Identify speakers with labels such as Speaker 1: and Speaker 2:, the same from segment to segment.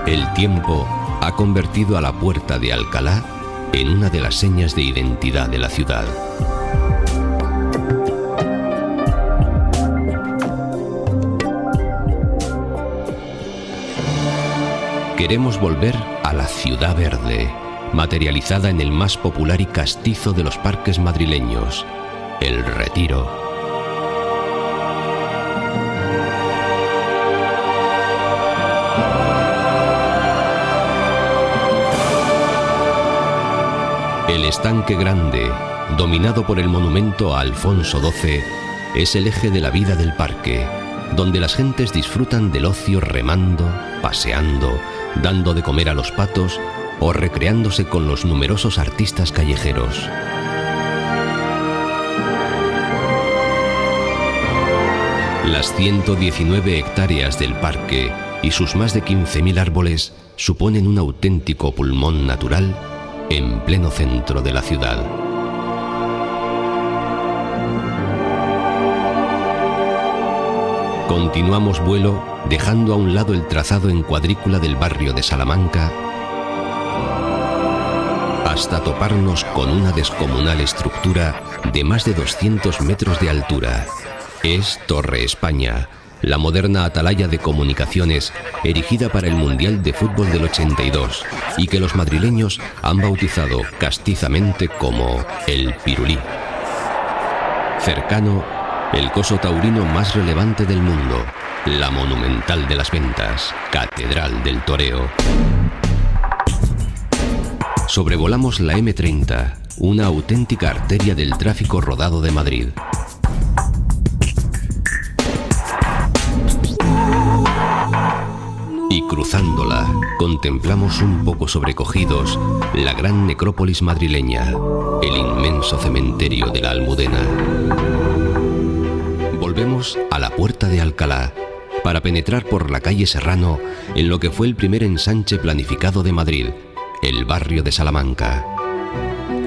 Speaker 1: El tiempo ha convertido a la Puerta de Alcalá en una de las señas de identidad de la ciudad. Queremos volver a la Ciudad Verde, materializada en el más popular y castizo de los parques madrileños, el Retiro. El Estanque Grande, dominado por el monumento a Alfonso XII, es el eje de la vida del parque, donde las gentes disfrutan del ocio remando, paseando, dando de comer a los patos o recreándose con los numerosos artistas callejeros. Las 119 hectáreas del parque y sus más de 15.000 árboles suponen un auténtico pulmón natural en pleno centro de la ciudad. Continuamos vuelo, dejando a un lado el trazado en cuadrícula del barrio de Salamanca, hasta toparnos con una descomunal estructura de más de 200 metros de altura. Es Torre España, la moderna atalaya de comunicaciones erigida para el Mundial de Fútbol del 82 y que los madrileños han bautizado castizamente como el Pirulí. Cercano, el coso taurino más relevante del mundo, la Monumental de las Ventas, Catedral del Toreo. Sobrevolamos la M30, una auténtica arteria del tráfico rodado de Madrid. Y cruzándola, contemplamos un poco sobrecogidos la gran necrópolis madrileña, el inmenso cementerio de la Almudena. Volvemos a la Puerta de Alcalá para penetrar por la calle Serrano en lo que fue el primer ensanche planificado de Madrid, el barrio de Salamanca.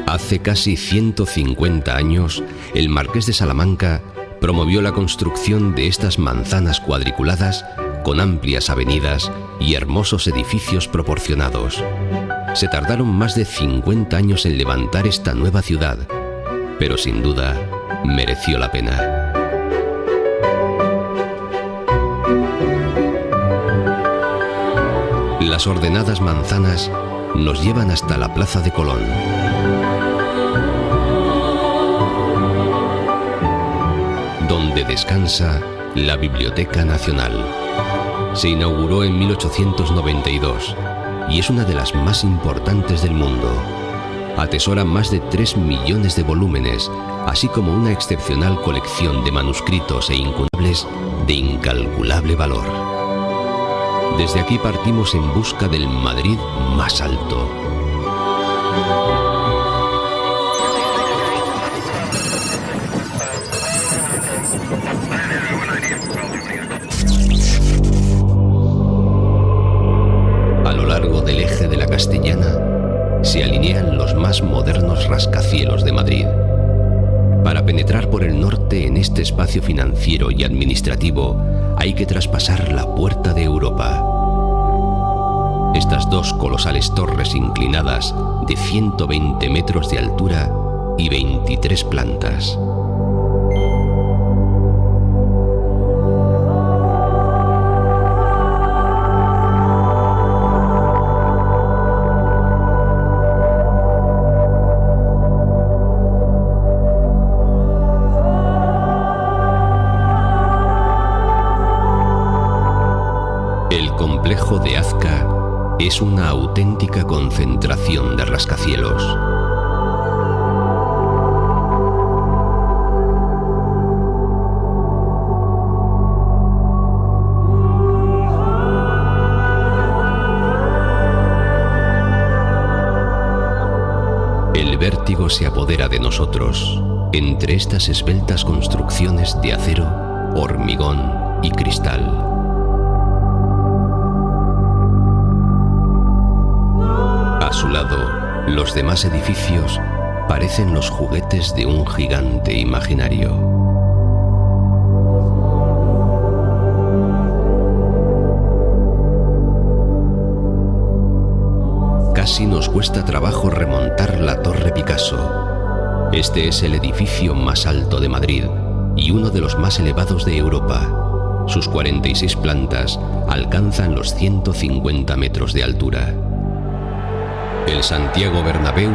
Speaker 1: Hace casi 150 años, el marqués de Salamanca promovió la construcción de estas manzanas cuadriculadas con amplias avenidas y hermosos edificios proporcionados. Se tardaron más de 50 años en levantar esta nueva ciudad, pero sin duda mereció la pena. Las ordenadas manzanas nos llevan hasta la Plaza de Colón. Donde descansa la Biblioteca Nacional. Se inauguró en 1892 y es una de las más importantes del mundo. Atesora más de 3 millones de volúmenes, así como una excepcional colección de manuscritos e incunables de incalculable valor. Desde aquí partimos en busca del Madrid más alto. A lo largo del eje de la Castellana se alinean los más modernos rascacielos de Madrid. Para penetrar por el norte en este espacio financiero y administrativo hay que traspasar la Puerta de Europa. Estas dos colosales torres inclinadas de 120 metros de altura y 23 plantas. El complejo de Azca es una auténtica concentración de rascacielos. El vértigo se apodera de nosotros entre estas esbeltas construcciones de acero, hormigón y cristal. A su lado, los demás edificios parecen los juguetes de un gigante imaginario. casi nos cuesta trabajo remontar la Torre Picasso. Este es el edificio más alto de Madrid y uno de los más elevados de Europa. Sus 46 plantas alcanzan los 150 metros de altura. El Santiago Bernabéu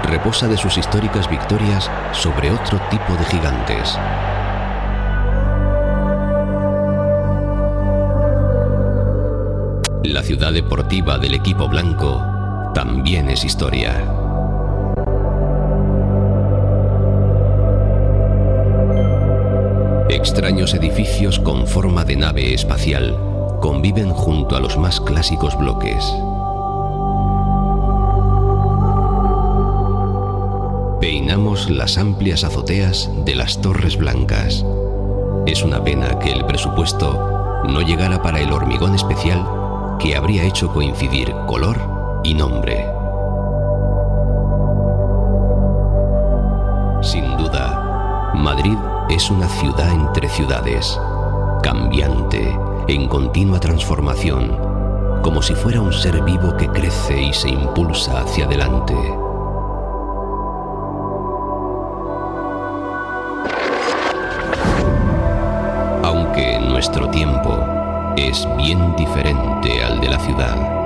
Speaker 1: reposa de sus históricas victorias sobre otro tipo de gigantes. La ciudad deportiva del equipo blanco también es historia. Extraños edificios con forma de nave espacial conviven junto a los más clásicos bloques. Peinamos las amplias azoteas de las Torres Blancas. Es una pena que el presupuesto no llegara para el hormigón especial que habría hecho coincidir color y nombre. Sin duda, Madrid es una ciudad entre ciudades, cambiante, en continua transformación, como si fuera un ser vivo que crece y se impulsa hacia adelante. Aunque nuestro tiempo es bien diferente al de la ciudad.